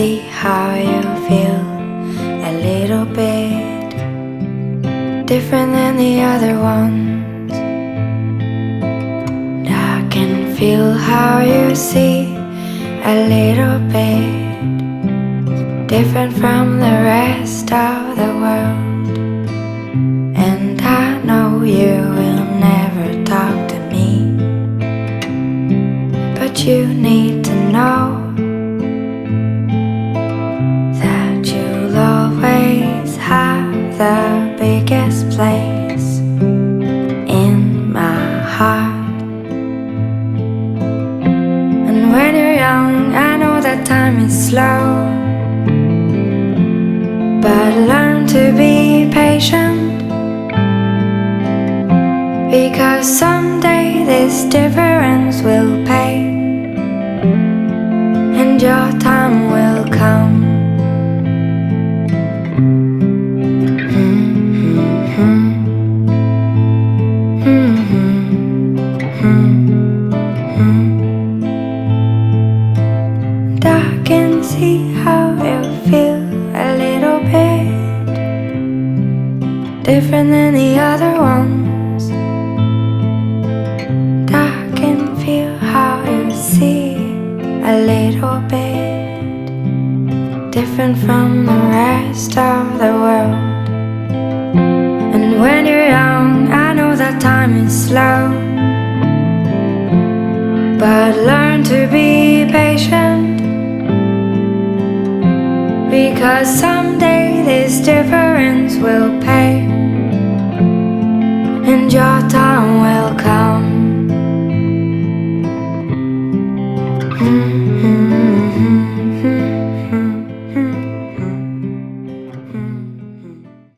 see how you feel a little bit different than the other ones. And I can feel how you see a little bit different from the rest of the world. And I know you will never talk to me, but you need to know that you'll always have the biggest place in my heart. And when you're young, I know that time is slow, but learn to be patient, because someday this difference will pay, and your time will come. And I can see how you feel a little bit different than the other ones. And I can feel how you see a little bit different from the rest of the world. And when you're young, I know that time is slow, but learn to be patient, because someday this difference will pay, and your time will come.